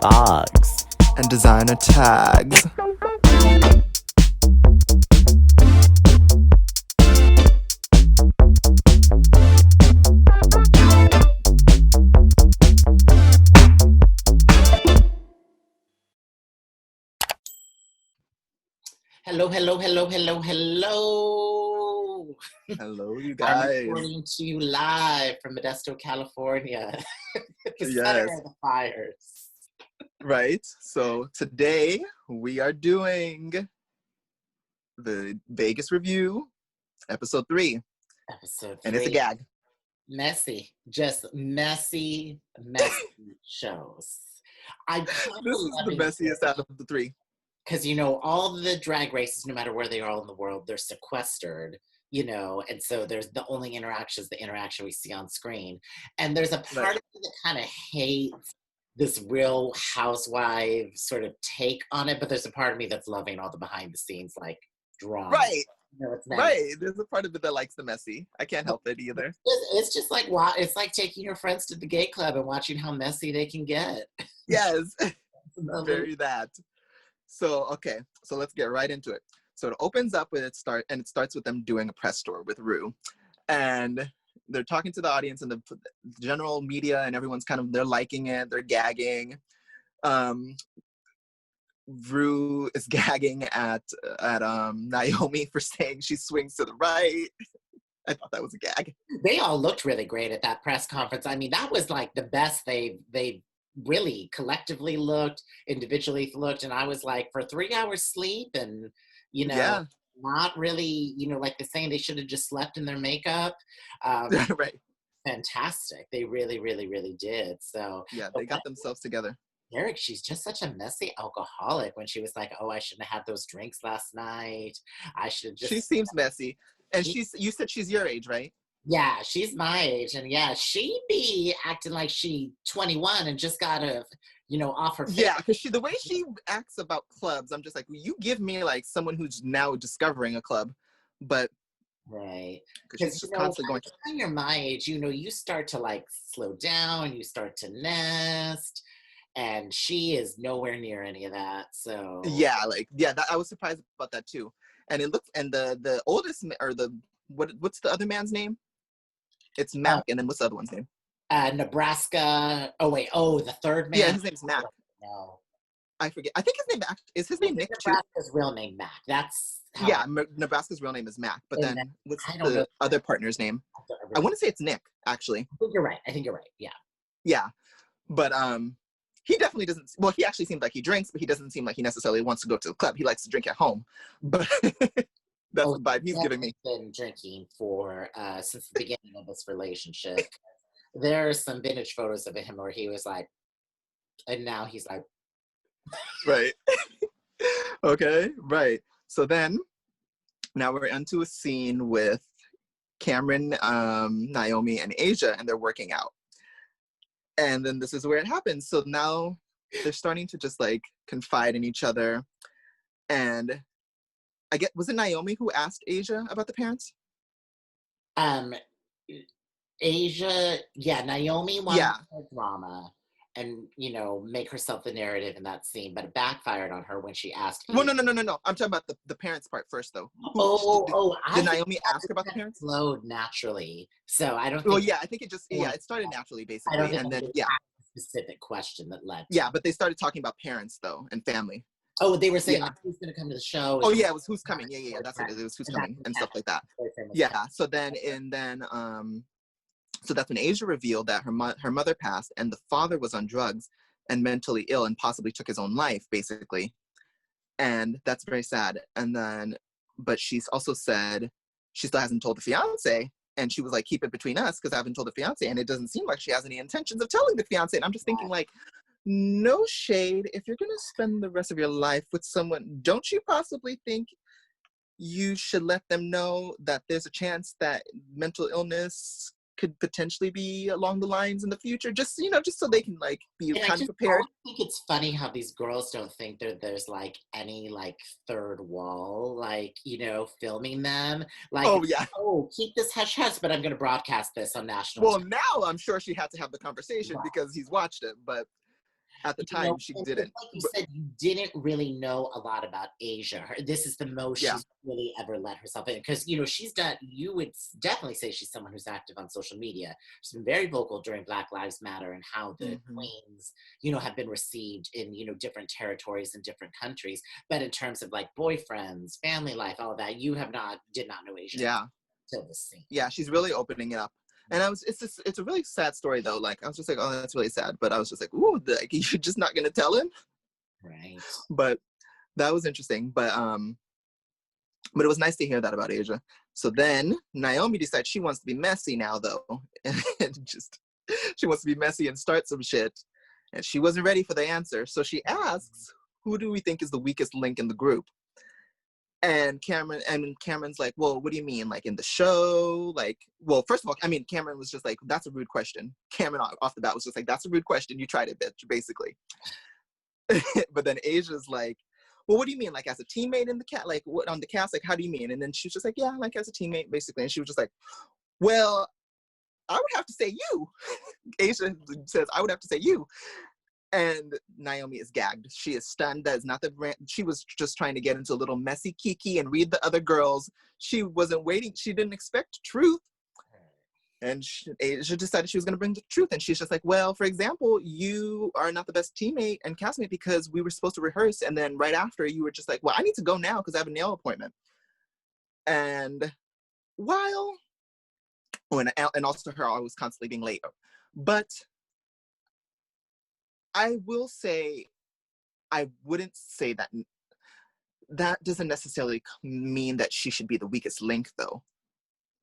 sparks, and designer tags. Hello, hello, hello, hello, hello. Hello, you I'm guys. reporting to you live from Modesto, California, the center Yes. of the fires. Right. So today we are doing the Vegas Revue, episode 3. Episode 3. And it's a gag. Messy, just messy shows. This is the messiest out of the 3. Because, you know, all the drag races, no matter where they are in the world, they're sequestered, you know, and so there's the only interaction is the interaction we see on screen. And there's a part of me that kind of hates this Real Housewife sort of take on it, but there's a part of me that's loving all the behind the scenes, like, drama. Right. You know, Right. There's a part of it that likes the messy. I can't help it either. It's just like, wow, it's like taking your friends to the gay club and watching how messy they can get. Yes. Very that. So, okay, so let's get right into it. So it opens up with it starts with them doing a press tour with Rue. And they're talking to the audience and the general media, and everyone's they're liking it, they're gagging. Rue is gagging at Naomi for saying she swings to the right. I thought that was a gag. They all looked really great at that press conference. I mean, that was like the best they really collectively looked, individually looked, and I was like, for 3 hours sleep and, you know, not really, you know, like they're saying they should have just slept in their makeup. Right. Fantastic. They really, really, really did. So yeah, they got themselves together. Eric, she's just such a messy alcoholic when she was like, oh, I shouldn't have had those drinks last night. I should just... She seems messy. And you said she's your age, right? Yeah, she's my age, and yeah, she be acting like she 21 and just got to, you know, off her face. Yeah, because the way she acts about clubs, I'm just like, well, you give me like someone who's now discovering a club, but right, because she's just constantly going. When you're my age, you know, you start to like slow down, you start to nest, and she is nowhere near any of that. So yeah, I was surprised about that too. And it looks, and the oldest, or what's the other man's name? It's Mac, and then what's the other one's name? Nebraska. Oh wait. Oh, the third man. Yeah, his name's Mac. No, I forget. I think his name is his name Nick too. Nebraska's real name Mac. That's Nebraska's real name is Mac. But then what's the other partner's name? I want to say it's Nick, actually. I think you're right. Yeah. Yeah, but he definitely doesn't. Well, he actually seems like he drinks, but he doesn't seem like he necessarily wants to go to the club. He likes to drink at home. But that's the vibe he's giving me. Been drinking for since the beginning of this relationship. There are some vintage photos of him where he was like, and now he's like, right. Okay, right. So then, now we're into a scene with Cameron, Naomi, and Asia, and they're working out. And then this is where it happens. So now they're starting to just like confide in each other. And was it Naomi who asked Asia about the parents? Asia, yeah, Naomi wanted drama and, you know, make herself the narrative in that scene, but it backfired on her when she asked. Well, no. I'm talking about the parents part first, though. Did Naomi ask about the parents? Flowed naturally, so I don't. Well, yeah, I think it just it started naturally, basically, and then a specific question that led. Yeah, but they started talking about parents though and family. Oh, they were saying like, who's going to come to the show? Oh yeah, it was who's coming. Yeah, that's what it is. It was who's coming and stuff like that. Yeah. So then so that's when Asia revealed that her mother passed and the father was on drugs and mentally ill and possibly took his own life, basically. And that's very sad. And then, but she's also said she still hasn't told the fiance. And she was like, keep it between us because I haven't told the fiance. And it doesn't seem like she has any intentions of telling the fiance. And I'm just thinking like, no shade. If you're going to spend the rest of your life with someone, don't you possibly think you should let them know that there's a chance that mental illness could potentially be along the lines in the future, just so they can like be kind of prepared. I think it's funny how these girls don't think there's like any like third wall, like, you know, filming them. Like, keep this hush hush, but I'm going to broadcast this on national. Well, now I'm sure she had to have the conversation because he's watched it, but At the You know, time, she and didn't. like you But said, you didn't really know a lot about Asia. This is the most yeah. she's really ever let herself in. Because, she's done, you would definitely say she's someone who's active on social media. She's been very vocal during Black Lives Matter and how the Mm-hmm. queens, have been received in, different territories and different countries. But in terms of like boyfriends, family life, all that, did not know Asia Yeah. until the scene. Yeah, she's really opening it up. And it's a really sad story though. Like I was just like, oh, that's really sad. But I was just like, ooh, like, you're just not gonna tell him. Right. But that was interesting. But it was nice to hear that about Asia. So then Naomi decides she wants to be messy now though, and just she wants to be messy and start some shit. And she wasn't ready for the answer, so she asks, "Who do we think is the weakest link in the group?" And Cameron's like, well, what do you mean? Like in the show? Like, well, first of all, I mean, Cameron was just like, that's a rude question. Cameron off the bat was just like, that's a rude question. You tried it, bitch, basically. But then Asia's like, well, what do you mean? Like as a teammate in the cat, like what on the cast? Like, how do you mean? And then she was just like, yeah, like as a teammate, basically. And she was just like, well, I would have to say you. Asia says, I would have to say you. And Naomi is gagged. She is stunned. That is not the brand. She was just trying to get into a little messy kiki and read the other girls. She wasn't waiting. She didn't expect truth. And Asia decided she was going to bring the truth. And she's just like, well, for example, you are not the best teammate and castmate because we were supposed to rehearse. And then right after you were just like, well, I need to go now because I have a nail appointment. And while, oh, and also her always constantly being late. But I will say, I wouldn't say that that doesn't necessarily mean that she should be the weakest link, though.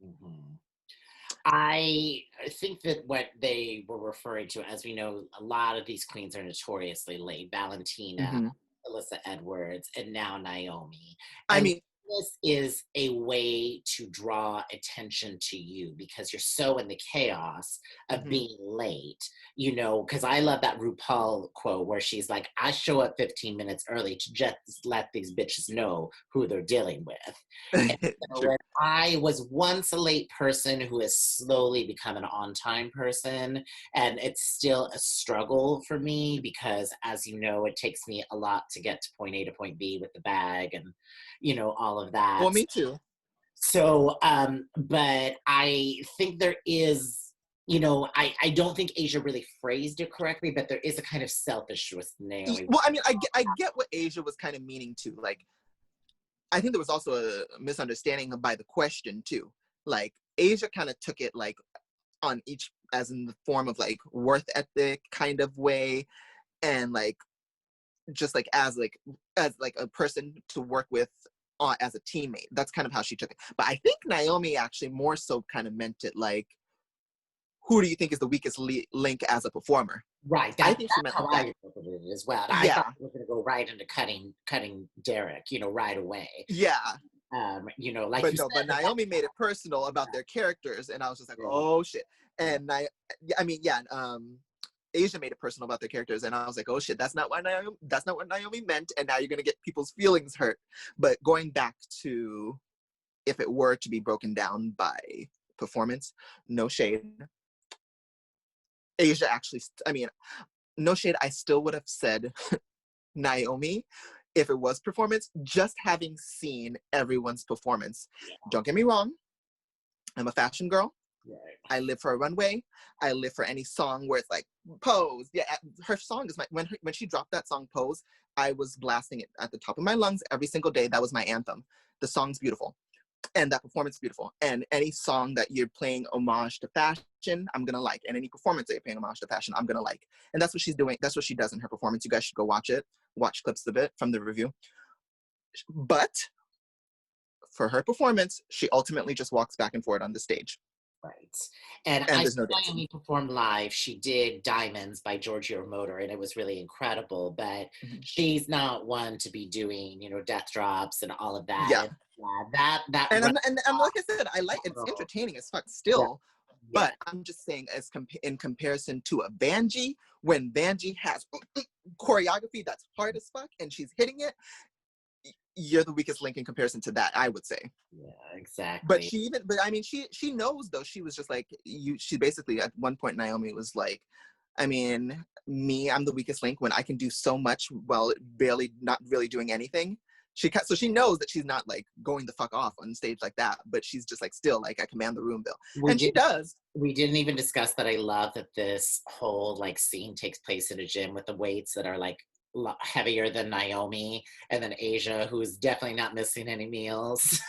Mm-hmm. I think that what they were referring to, as we know, a lot of these queens are notoriously late. Valentina, Mm-hmm. Alyssa Edwards, and now Naomi. I And mean, this is a way to draw attention to you because you're so in the chaos of mm-hmm. being late, because I love that RuPaul quote where she's like, I show up 15 minutes early to just let these bitches know who they're dealing with. And so when I was once a late person who has slowly become an on-time person, and it's still a struggle for me because, as you know, it takes me a lot to get to point A to point B with the bag and, all of that. Well, me too. So, but I think there is, I don't think Asia really phrased it correctly, but there is a kind of selfishness with Naomi. Well, I mean, I get what Asia was kind of meaning to. Like, I think there was also a misunderstanding by the question too. Like, Asia kind of took it like on each, as in the form of like worth ethic kind of way, and like just like as like a person to work with as a teammate. That's kind of how she took it. But I think Naomi actually more so kind of meant it like, who do you think is the weakest link as a performer? Right. I That's think she meant how like I that. interpreted it as well. I Yeah. thought we were going to go right into cutting Derek, right away. Yeah. Like But you no, said, but Naomi made it personal about their characters, and I was just like, yeah. oh shit. And I mean, yeah, Asia made it personal about their characters, and I was like, oh shit, that's not what Naomi meant, and now you're gonna get people's feelings hurt. But going back to if it were to be broken down by performance, no shade. Asia actually, I mean, no shade. I still would have said Naomi if it was performance, just having seen everyone's performance. Yeah. Don't get me wrong. I'm a fashion girl. Right. I live for a runway. I live for any song where it's like pose. Yeah, her song is when she dropped that song Pose, I was blasting it at the top of my lungs every single day. That was my anthem. The song's beautiful. And that performance is beautiful. And any song that you're playing homage to fashion, I'm gonna like. And any performance that you're paying homage to fashion, I'm gonna like. And that's what she's doing. That's what she does in her performance. You guys should go watch it. Watch clips of it from the review. But for her performance, she ultimately just walks back and forth on the stage. Right. And I there's saw no dancing. Naomi perform live. She did Diamonds by Giorgio Motor, and it was really incredible. But Mhm. she's not one to be doing, death drops and all of that. Yeah. And, that And like I said, I like it's entertaining as fuck still. Yeah. But I'm just saying, as in comparison to a Vangie, when Vangie has choreography that's hard as fuck and she's hitting it, you're the weakest link in comparison to that, I would say. Yeah, exactly. But I mean, she knows though. She was just like, she basically at one point, Naomi was like, I mean, me, I'm the weakest link when I can do so much while not really doing anything. So she knows that she's not like going the fuck off on stage like that, but she's just like still like, I command the room, Bill. And she does. We didn't even discuss that I love that this whole like scene takes place in a gym with the weights that are like heavier than Naomi, and then Asia, who's definitely not missing any meals.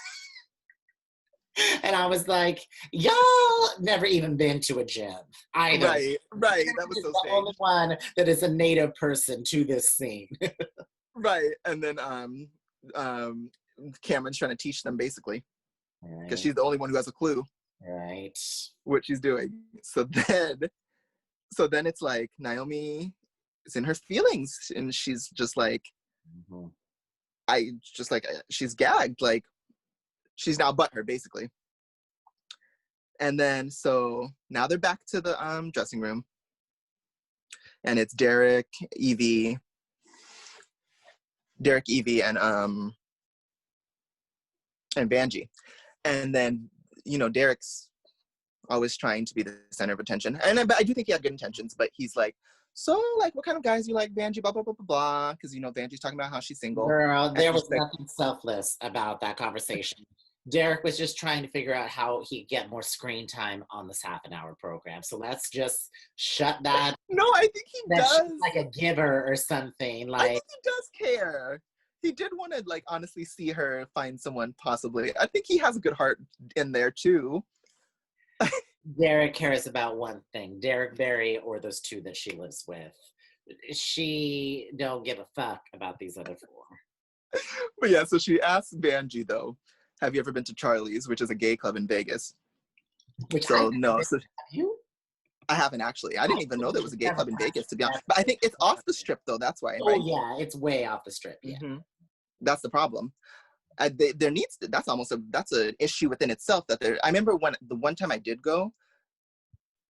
And I was like, y'all never even been to a gym either. Right. That was so the only one that is a native person to this scene. Right. And then Cameron's trying to teach them basically, because she's the only one who has a clue. Right. What she's doing. So then it's like Naomi is in her feelings, and she's just like, she's gagged, like she's now butthurt basically. And then so now they're back to the dressing room, and it's Derek, Evie, and Vangie. And then, you know, Derek's always trying to be the center of attention. But I do think he had good intentions, but he's like, so, like, what kind of guys you like, Vangie, blah, blah, blah, blah, blah. Because, you know, Vangie's talking about how she's single. Girl, there was nothing selfless about that conversation. Derek was just trying to figure out how he'd get more screen time on this half-an-hour program. So let's just shut that. No, I think he does. Like a giver or something. Like, I think he does care. He did want to, like, honestly see her find someone possibly. I think he has a good heart in there, too. Derek cares about one thing. Derek Barry, or those two that she lives with. She don't give a fuck about these other four. But yeah, so she asked Vangie, though, have you ever been to Charlie's, which is a gay club in Vegas? No. So, have you? I haven't actually. I didn't even know there was a gay club in Vegas, to be honest. But I think it's off the strip, though. That's why. Right? Oh yeah, it's way off the strip. Yeah, that's the problem. That's an issue within itself. I remember the one time I did go.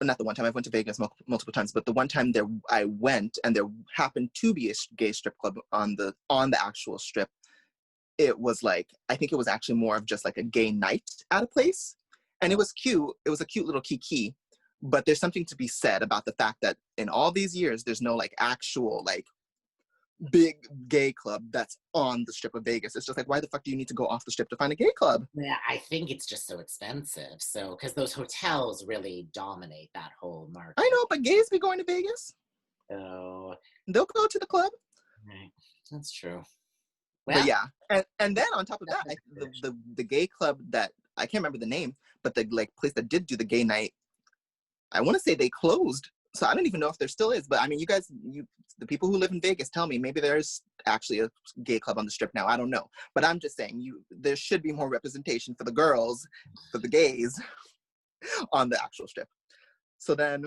Not the one time, I've went to Vegas multiple times, but the one time I went, and there happened to be a gay strip club on the actual strip. It was like, I think it was actually more of just like a gay night at a place. And it was cute. It was a cute little kiki. But there's something to be said about the fact that in all these years, there's no like actual like big gay club that's on the strip of Vegas. It's just like, why the fuck do you need to go off the strip to find a gay club? Yeah, I think it's just so expensive. So, because those hotels really dominate that whole market. I know, but gays be going to Vegas. Oh. They'll go to the club. Right. That's true. Well, but yeah, and then on top of that, the gay club that I can't remember the name, but the like place that did do the gay night, I want to say they closed. So I don't even know if there still is. But I mean, the people who live in Vegas, tell me, maybe there's actually a gay club on the strip now. I don't know, but I'm just saying, there should be more representation for the girls, for the gays, on the actual strip. So then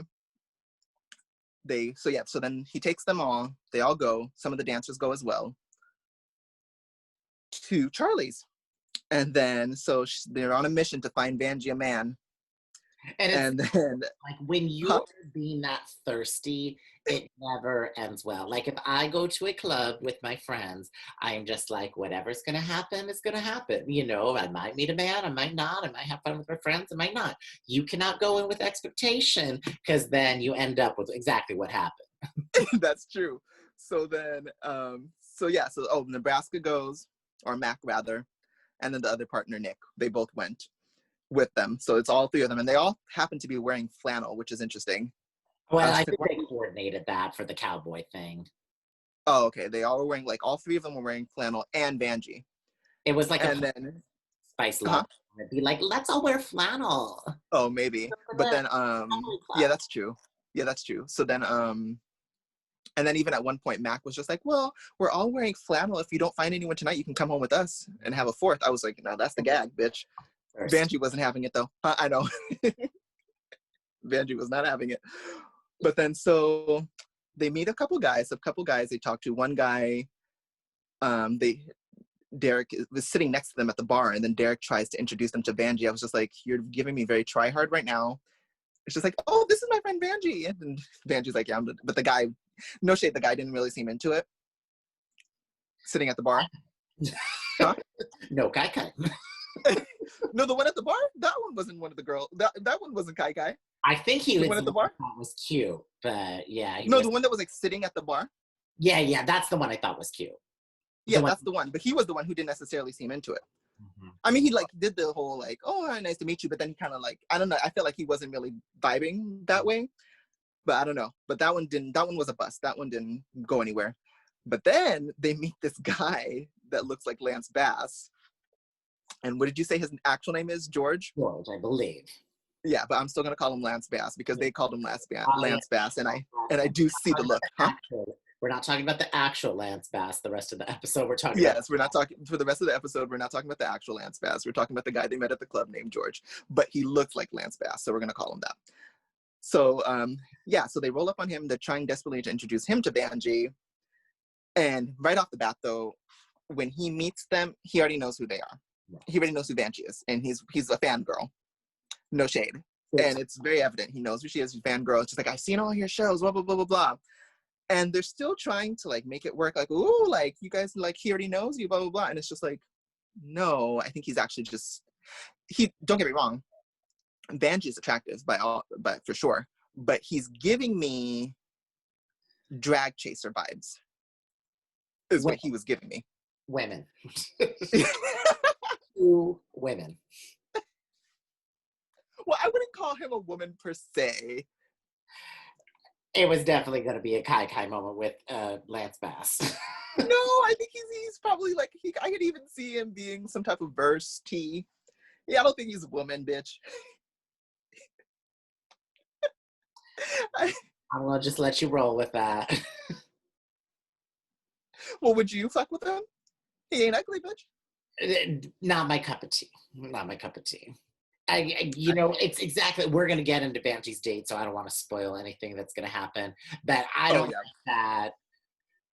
so then he takes them all. They all go. Some of the dancers go as well to Charlie's. And then, so they're on a mission to find Vangie a man. And then, like, when you're being that thirsty, it never ends well. Like, if I go to a club with my friends, I am just like, whatever's going to happen is going to happen. You know, I might meet a man, I might not. I might have fun with my friends, I might not. You cannot go in with expectation, because then you end up with exactly what happened. That's true. So then, Nebraska goes, or Mac rather, and then the other partner, Nick, they both went with them. So it's all three of them, and they all happen to be wearing flannel, which is interesting. Well, I think they coordinated that for the cowboy thing. Oh, okay. They all were wearing, like, all three of them were wearing flannel, and Vangie. It was like Spice Love. It'd be like, let's all wear flannel. Oh, maybe. But then, yeah, that's true. Yeah, that's true. So then, and then even at one point, Mac was just like, well, we're all wearing flannel. If you don't find anyone tonight, you can come home with us and have a fourth. I was like, no, that's the gag, bitch. Vangie wasn't having it, though. I know. Vangie was not having it. But then, so they meet a couple guys. They talk to. One guy, Derek was sitting next to them at the bar, and then Derek tries to introduce them to Vangie. I was just like, you're giving me very try hard right now. It's just like, oh, this is my friend Vangie. And Vangie's like, yeah, but the guy, no shade, the guy didn't really seem into it. Sitting at the bar. Huh? No, Kai. No, the one at the bar? That one wasn't one of the girls. That one wasn't Kai. I think he The was one the at the one I bar? thought was cute, but yeah, he No, was. the one that was like sitting at the bar. Yeah, that's the one I thought was cute. The Yeah, one. that's the one. But he was the one who didn't necessarily seem into it. Mhm. I mean, he like did the whole like, oh, hi, nice to meet you, but then he kind of like, I don't know. I feel like he wasn't really vibing that way. But I don't know. But that one didn't. That one was a bust. That one didn't go anywhere. But then they meet this guy that looks like Lance Bass. And what did you say his actual name is? George? George, I believe. Yeah, but I'm still gonna call him Lance Bass because they called him I, Lance Bass, and I do see the look, huh? we're not talking about the actual Lance Bass the rest of the episode. We're talking about. Yes, we're not talking for the rest of the episode. We're not talking about the actual Lance Bass. We're talking about the guy they met at the club named George, but he looks like Lance Bass, so we're gonna call him that. So yeah, so they roll up on him. They're trying desperately to introduce him to Vangie, and right off the bat, though, when he meets them, he already knows who they are. He already knows who Vangie is, and he's a fangirl. No shade. And it's very evident. He knows who she is, she's a fangirl. It's just like, I've seen all your shows, blah, blah, blah, blah, blah. And they're still trying to like make it work. Like, ooh, like you guys, like he already knows you, blah, blah, blah. And it's just like, no, I think he's actually just, don't get me wrong. Vangie is attractive but for sure. But he's giving me drag chaser vibes is what he was giving me. Women. 2 women. Well, I wouldn't call him a woman per se. It was definitely going to be a Kai moment with Lance Bass. No, I think he's probably like, I could even see him being some type of verse T. Yeah, I don't think he's a woman, bitch. I'm going to just let you roll with that. Well, would you fuck with him? He ain't ugly, bitch. Not my cup of tea. Not my cup of tea. It's exactly, we're going to get into Vangie's date, so I don't want to spoil anything that's going to happen. But I don't think that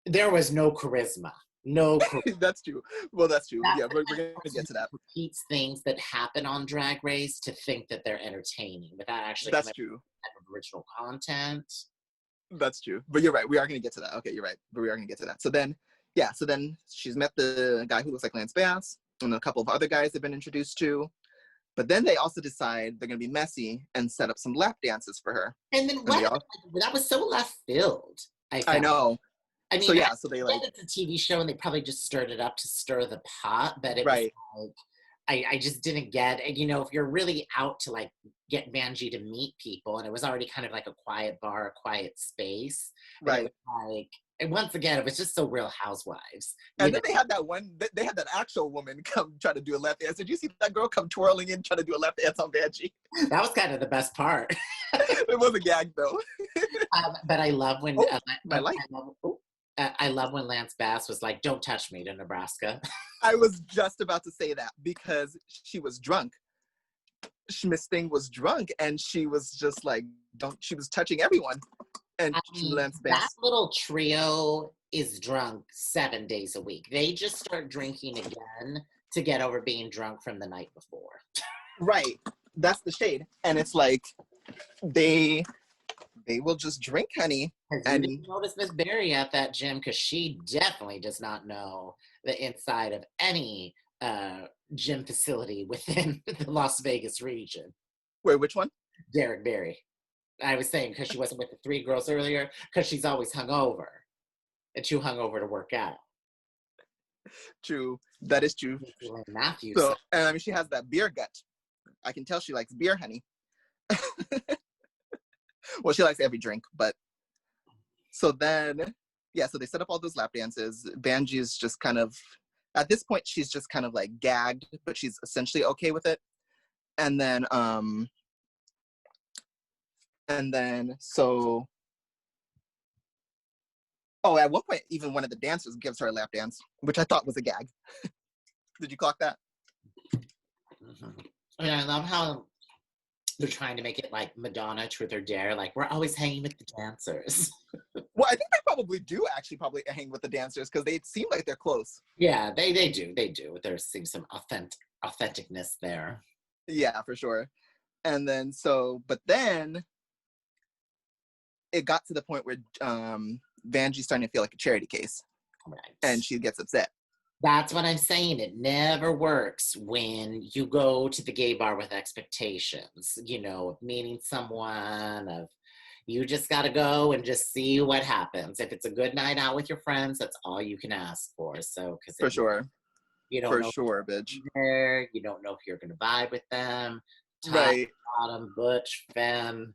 there was no charisma. No charisma. That's true. Well, that's true. Yeah, we're going to get to that. Repeats things that happen on Drag Race to think that they're entertaining without actually that's true. Type of original content. That's true. But you're right. We are going to get to that. Okay, you're right. But we are going to get to that. So then she's met the guy who looks like Lance Bass and a couple of other guys they've been introduced to. But then they also decide they're going to be messy and set up some lap dances for her. And then that was so left field. I know. I mean, so they like, it's a TV show and they probably just stirred it up to stir the pot, but it right. was like, I just didn't get, and if you're really out to like get Vangie to meet people, and it was already kind of like a quiet bar, a quiet space, right? And once again, it was just so Real Housewives. And then they had that actual woman come try to do a lap dance. Did you see that girl come twirling in trying to do a lap dance on Vangie? That was kind of the best part. It was a gag though. But I love when I love when Lance Bass was like, "Don't touch me" to Nebraska. I was just about to say that because she was drunk. Miss Thing was drunk and she was just like, she was touching everyone. And Lance Bass. That little trio is drunk 7 days a week. They just start drinking again to get over being drunk from the night before. Right. That's the shade. And it's like, they will just drink, honey. And you didn't notice Miss Berry at that gym because she definitely does not know the inside of any gym facility within the Las Vegas region. Wait, which one? Derek Berry. I was saying because she wasn't with the 3 girls earlier because she's always hungover and too hungover to work out. True. That is true. Matthews. So, and I mean, she has that beer gut. I can tell she likes beer, honey. Well, she likes every drink, but so then, yeah, so they set up all those lap dances. Vangie is just kind of, at this point, she's just kind of like gagged, but she's essentially okay with it. And then so, oh, at one point, even one of the dancers gives her a lap dance, which I thought was a gag. Did you clock that? Mm-hmm. And I love how they're trying to make it like Madonna, Truth or Dare. Like, we're always hanging with the dancers. Well, I think they probably hang with the dancers because they seem like they're close. Yeah, they do. There seems some authenticness there. Yeah, for sure. And then but then it got to the point where Vangie's starting to feel like a charity case. Right. And she gets upset. That's what I'm saying. It never works when you go to the gay bar with expectations, of meeting someone, of you just got to go and just see what happens. If it's a good night out with your friends, that's all you can ask for. So, because For sure. you don't For know sure, bitch. there, you don't know if you're going to vibe with them. Top, Right. bottom, butch, femme.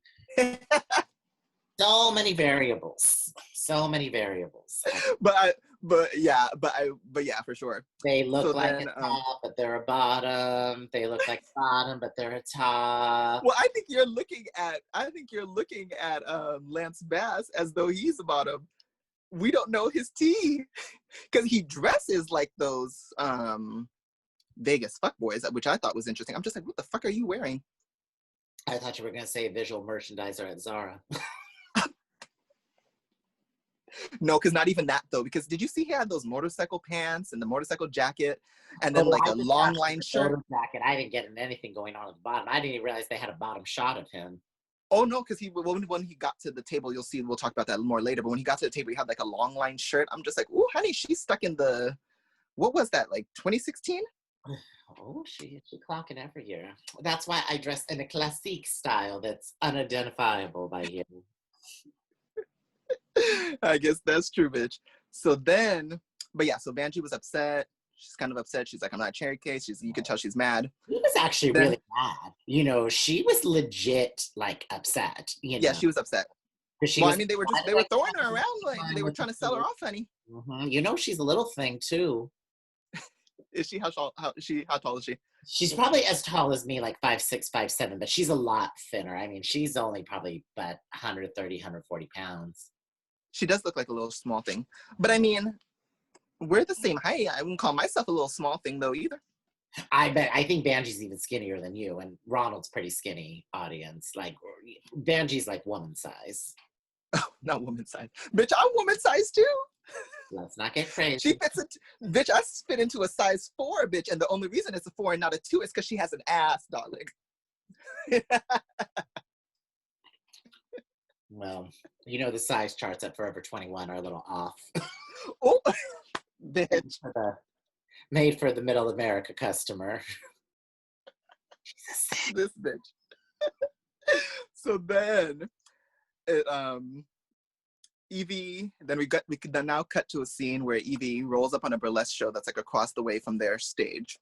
So many variables. So many variables. but yeah, for sure. They look So like then, a top, but they're a bottom. They look like a bottom, but they're a top. well, I think you're looking at Lance Bass as though he's a bottom. We don't know his tea because he dresses like those Vegas fuckboys, which I thought was interesting. I'm just like, what the fuck are you wearing? I thought you were going to say visual merchandiser at Zara. No, because not even that though. Because did you see he had those motorcycle pants and the motorcycle jacket, and then like a long line shirt? Jacket. I didn't get anything going on at the bottom. I didn't even realize they had a bottom shot of him. Oh no, because when he got to the table, you'll see. We'll talk about that more later. But when he got to the table, he had like a long line shirt. I'm just like, oh, honey, she's stuck in the. What was that, like 2016? Oh, she clocking every year. That's why I dress in a classique style that's unidentifiable by you. I guess that's true, bitch. So then, but yeah, so Vangie was upset. She's kind of upset. She's like, I'm not cherry cake. You can tell she's mad. She was actually then, really mad. She was legit like upset. Yeah, she was upset. Well, I mean, they were throwing her around like they were trying to sell her off, honey. Mm-hmm. She's a little thing too. Is she how tall is she? She's probably as tall as me, like 5'6", 5'7", but she's a lot thinner. I mean, she's only probably about 130, 140 pounds. She does look like a little small thing. But I mean, we're the same height. I wouldn't call myself a little small thing though either. I think Bangie's even skinnier than you, and Ronald's pretty skinny, audience. Like, Bangie's like woman size. Oh, not woman size. Bitch, I'm woman size too. Let's not get crazy. She fits it. Bitch, I fit into a size 4, bitch. And the only reason it's a 4 and not a 2 is because she has an ass, darling. Well, the size charts at Forever 21 are a little off. Oh, bitch. Made for the middle America customer. This bitch. So then, Evie, then we could now cut to a scene where Evie rolls up on a burlesque show that's like across the way from their stage.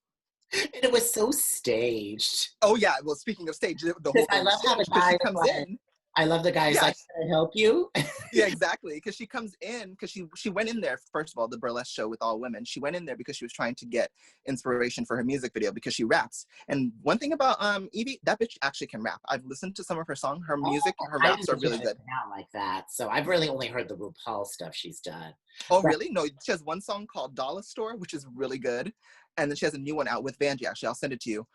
And it was so staged. Oh yeah, well speaking of stage, the whole thing I love how the guy comes in. I love the guys like, can I help you? Yeah, exactly. Because she comes in, because she went in there, first of all, the burlesque show with all women. She went in there because she was trying to get inspiration for her music video because she raps. And one thing about Evie, that bitch actually can rap. I've listened to some of her songs. Her music, her raps are really good. Not like that. So I've really only heard the RuPaul's stuff she's done. Oh, really? No, she has one song called Dollar Store, which is really good. And then she has a new one out with Vangie, actually. I'll send it to you.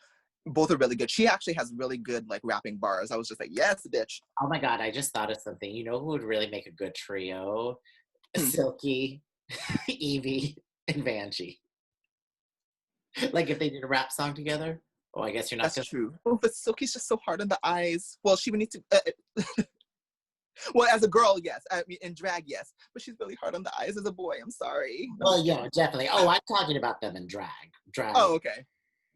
Both are really good. She actually has really good like rapping bars. I was just like, yes, bitch. Oh my God, I just thought of something. You know who would really make a good trio? Silky, Evie, and Vangie. Like if they did a rap song together. Oh, I guess you're not. That's true. Oh, but Silky's just so hard on the eyes. Well, she would need to. Well, as a girl, yes. I mean, in drag, yes. But she's really hard on the eyes as a boy. I'm sorry. Well, yeah, definitely. Oh, I'm talking about them in drag. Oh, okay.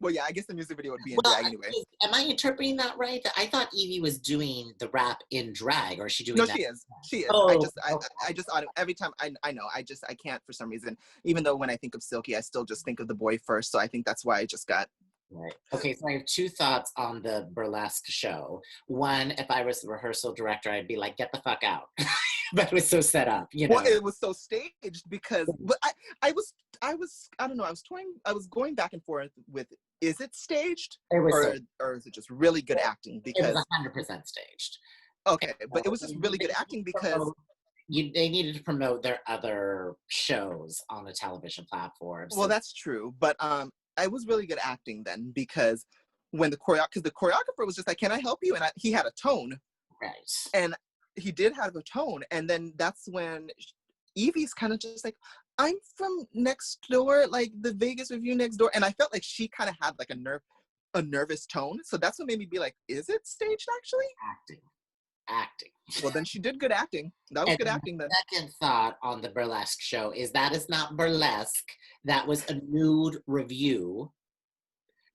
Well, yeah, I guess the music video would be in drag anyway. Am I interpreting that right? I thought Evie was doing the rap in drag, or is she doing that? No, she is. She is. Oh, I just every time I know, I can't for some reason. Even though when I think of Silky, I still just think of the boy first. So I think that's why I just got. Right. Okay, so I have 2 thoughts on the burlesque show. One, if I was the rehearsal director, I'd be like, get the fuck out. But it was so set up, Well, it was so staged because, but I don't know, I was going back and forth with, is it staged? Or is it just really good acting? Because it was 100% staged. Okay, but it was just really good acting because they needed to promote their other shows on a television platform. Well, that's true, but I was really good acting then because when the choreographer was just like, "Can I help you?" and he had a tone, right? And he did have a tone, and then that's when Evie's kind of just like, "I'm from next door, like the Vegas Revue next door," and I felt like she kind of had like a nervous tone, so that's what made me be like, "Is it staged actually?" acting. Well, then she did good acting. That was And good acting then. second thought on the Burlesque show is that is not Burlesque. That was a nude review.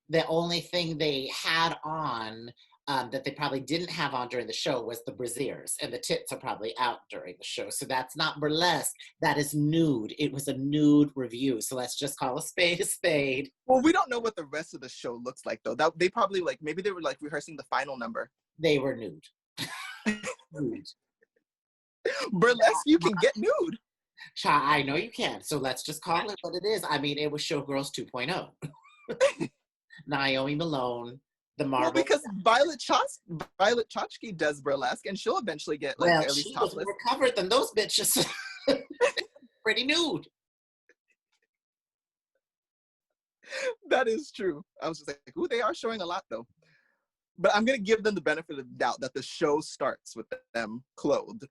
The only thing they had on that they probably didn't have on during the show was the brassieres, and the tits are probably out during the show. So that's not Burlesque. That is nude. It was a nude review. So let's just call a spade a spade. Well, we don't know what the rest of the show looks like, though. That they probably like maybe they were like rehearsing the final number. They were nude. Nude. Burlesque, you can get nude. I know you can. So let's just call it what it is. I mean, it was Showgirls 2.0. Naomi Malone, the Marble. Well, because Violet Chachki does Burlesque, and she'll eventually get like at least topless. She was more covered than those bitches. Pretty nude. That is true. I was just like, ooh, they are showing a lot though. But I'm gonna give them the benefit of the doubt that the show starts with them clothed.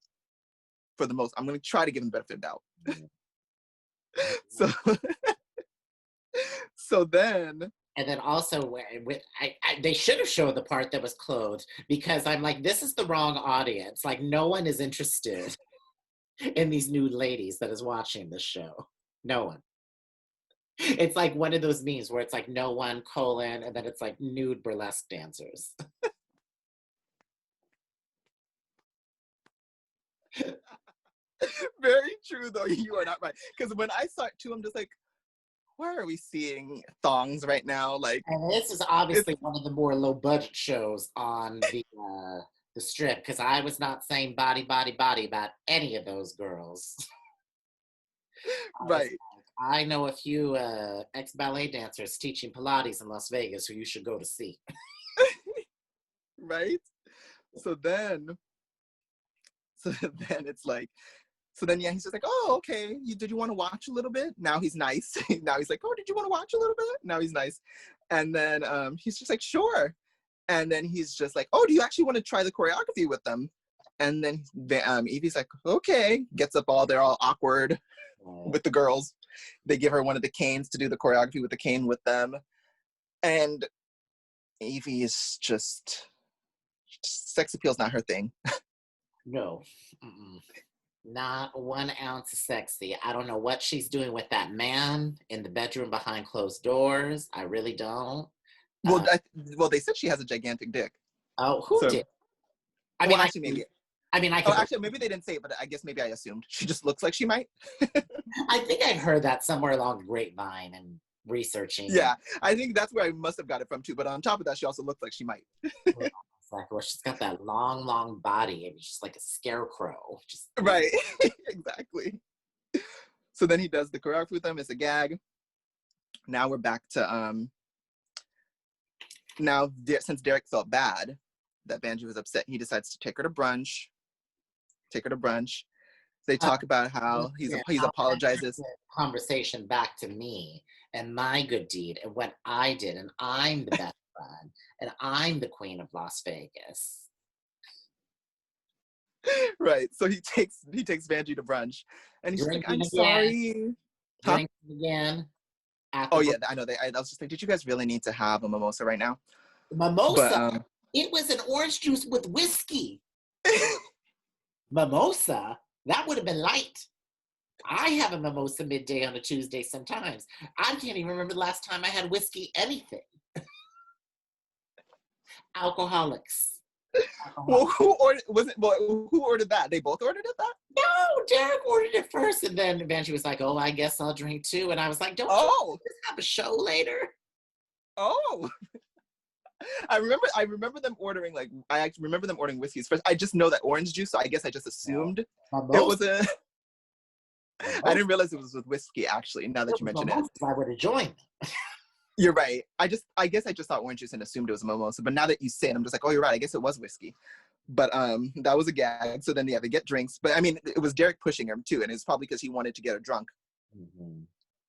For the most, I'm gonna try to give them the benefit of doubt. So then. And then also, they should have showed the part that was clothed, because I'm like, this is the wrong audience. Like, no one is interested in these nude ladies that is watching this show. No one. It's like one of those memes where it's like no one, and then it's like nude burlesque dancers. Very true, though. You are not right. Because when I saw it too, I'm just like, why are we seeing thongs right now? Like, and this is obviously one of the more low budget shows on the strip, because I was not saying body about any of those girls. Right. I know a few ex-ballet dancers teaching Pilates in Las Vegas who you should go to see. Right? So then it's like, yeah, he's just like, oh, okay. Did you want to watch a little bit? Now he's nice. Now he's like, oh, did you want to watch a little bit? Now he's nice. And then he's just like, sure. And then he's just like, oh, do you actually want to try the choreography with them? And then Evie's like, okay. Gets up they're all awkward with the girls. They give her one of the canes to do the choreography with the cane with them. And Evie is just sex appeal's not her thing. No. Mm-mm. Not 1 ounce of sexy. I don't know what she's doing with that man in the bedroom behind closed doors. I really don't. Well, they said she has a gigantic dick. Oh, who did? Actually, maybe. Actually, maybe they didn't say it, but I guess maybe I assumed. She just looks like she might. I think I've heard that somewhere along the grapevine and researching. Yeah, I think that's where I must have got it from too. But on top of that, she also looks like she might. Well, she's got that long body. It's just like a scarecrow. Right, exactly. So then he does the choreography with them. It's a gag. Now we're back to since Derek felt bad that Vangie was upset, he decides to take her to brunch. They talk about how he's apologizes. Conversation back to me and my good deed and what I did, and I'm the best friend, and I'm the queen of Las Vegas. Right. So he takes Vangie to brunch, and he's like, "I'm sorry." Drink again. Oh yeah, I know. I was just like, did you guys really need to have a mimosa right now? Mimosa. But, it was an orange juice with whiskey. Mimosa. That would have been light. I have a mimosa midday on a Tuesday sometimes. I can't even remember the last time I had whiskey anything. Alcoholics. Well, who ordered that? They both ordered it that? No, Derek ordered it first, and then Vangie was like, oh, I guess I'll drink too. And I was like, don't you have a show later? Oh. I remember them ordering whiskeys first. I just know that orange juice, so I guess I just assumed it was a. I didn't realize it was with whiskey. Actually, now that you mention it, I would have joined. You're right. I guess I just thought orange juice and assumed it was a mimosa. But now that you say it, I'm just like, oh, you're right. I guess it was whiskey. But that was a gag. So then they get drinks. But I mean, it was Derek pushing her too, and it's probably because he wanted to get her drunk.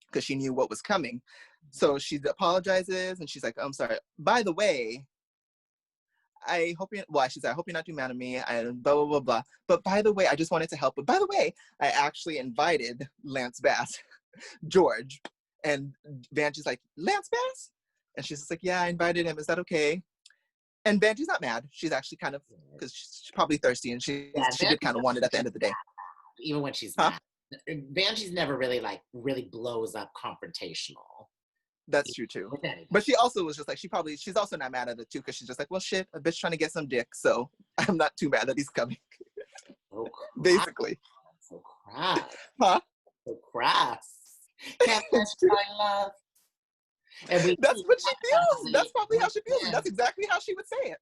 Because she knew what was coming. So she apologizes and she's like, I'm sorry. By the way, I hope you're not too mad at me. I blah, blah, blah, blah. But by the way, I just wanted to help. But by the way, I actually invited Lance Bass, George. And Vangie's like, Lance Bass? And she's just like, yeah, I invited him. Is that okay? And Vangie's not mad. She's actually kind of, because she's probably thirsty, and she did kind of want it at the end of the day. Even when she's Huh? mad. Vangie's never really really blows up confrontational. That's true too. But she also was just like, she's also not mad at it too, because she's just like, well, shit, a bitch trying to get some dick, so I'm not too mad that he's coming. Oh, basically. So crass. Huh? So crass. Can't find love. And that's what she feels. That's probably how she feels, and that's exactly how she would say it.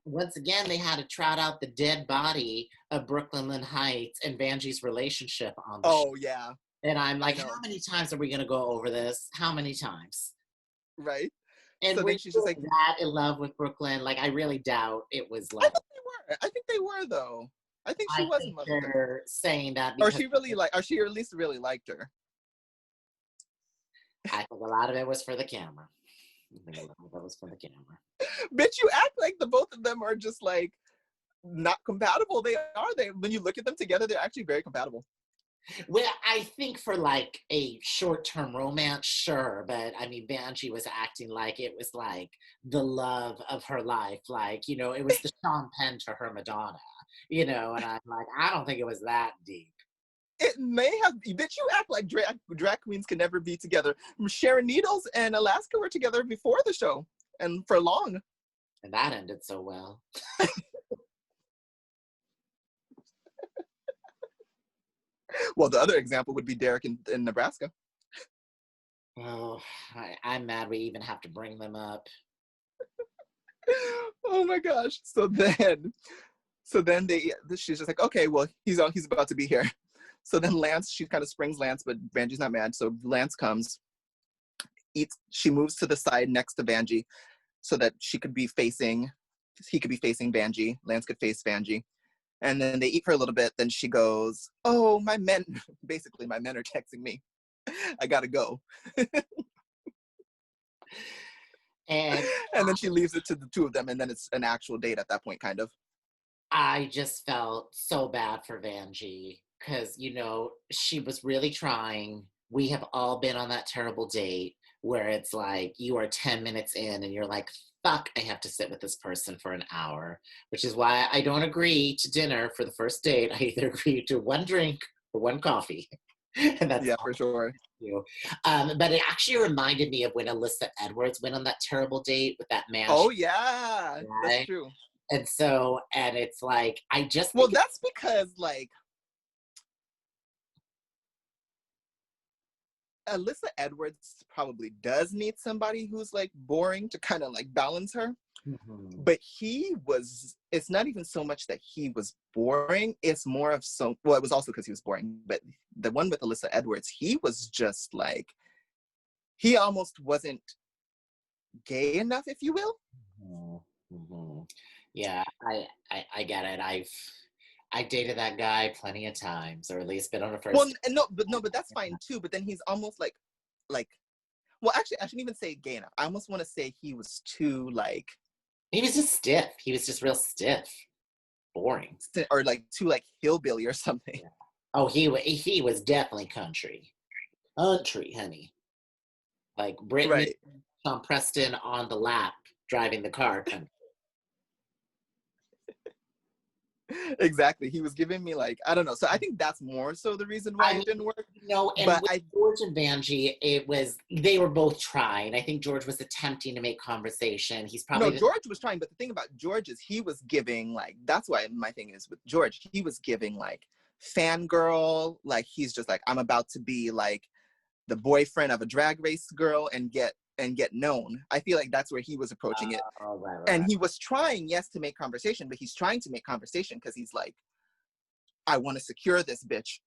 Once again, they had to trot out the dead body of Brooklyn Lynn Heights and Vangie's relationship on the show. Yeah. And I'm like, how many times are we going to go over this? How many times? Right. And so then she's just like that in love with Brooklyn. Like, I really doubt it was love. I think they were though. I think she was in love with her. Saying that or she at least really liked her. I think a lot of it was for the camera. Bitch, you act like the both of them are just like not compatible. They when you look at them together, they're actually very compatible. Well, I think for like a short-term romance, sure, but I mean, Vangie was acting like it was like the love of her life, like, you know, it was the Sean Penn to her Madonna, you know, and I'm like, I don't think it was that deep. It may have, bitch, you act like drag queens can never be together. Sharon Needles and Alaska were together before the show, and for long. And that ended so well. Well, the other example would be Derek in Nebraska. Oh, I'm mad we even have to bring them up. Oh my gosh. So then she's just like, okay, well, he's about to be here. So then Lance, she kind of springs Lance, but Vangie's not mad. So Lance comes, she moves to the side next to Vangie so that he could be facing Vangie. Lance could face Vangie. And then they eat for a little bit. Then she goes, oh, my men are texting me. I gotta go. and then she leaves it to the two of them. And then it's an actual date at that point, kind of. I just felt so bad for Vangie because, you know, she was really trying. We have all been on that terrible date where it's like you are 10 minutes in and you're like, fuck, I have to sit with this person for an hour, which is why I don't agree to dinner for the first date. I either agree to one drink or one coffee. And that's for sure. But it actually reminded me of when Alyssa Edwards went on that terrible date with that man. Oh, yeah. Right? That's true. And so, and it's like, I just... Well, that's because, like, Alyssa Edwards probably does need somebody who's, like, boring to kind of, like, balance her. Mm-hmm. But it's not even so much that he was boring. It's more of it was also because he was boring. But the one with Alyssa Edwards, he was just, like, he almost wasn't gay enough, if you will. Mm-hmm. Mm-hmm. Yeah, I get it. I dated that guy plenty of times, or at least been on a first. Well, but that's fine too. But then he's almost like, well, actually, I shouldn't even say gay enough. I almost want to say he was too like. He was just stiff. He was just real stiff, boring, or like too like hillbilly or something. Yeah. Oh, he was definitely country, honey. Like Brittany, right. Tom Preston on the lap driving the car. Exactly. He was giving me like, I don't know. So I think that's more so the reason why it didn't work. No, and with George and Vangie, they were both trying. I think George was attempting to make conversation. He's probably... No, George was trying, but the thing about George is he was giving like, that's why my thing is with George, he was giving like fangirl, like he's just like, I'm about to be like the boyfriend of a drag race girl and get known. I feel like that's where he was approaching it. Right. And he was trying, yes, to make conversation, but he's trying to make conversation because he's like, I want to secure this bitch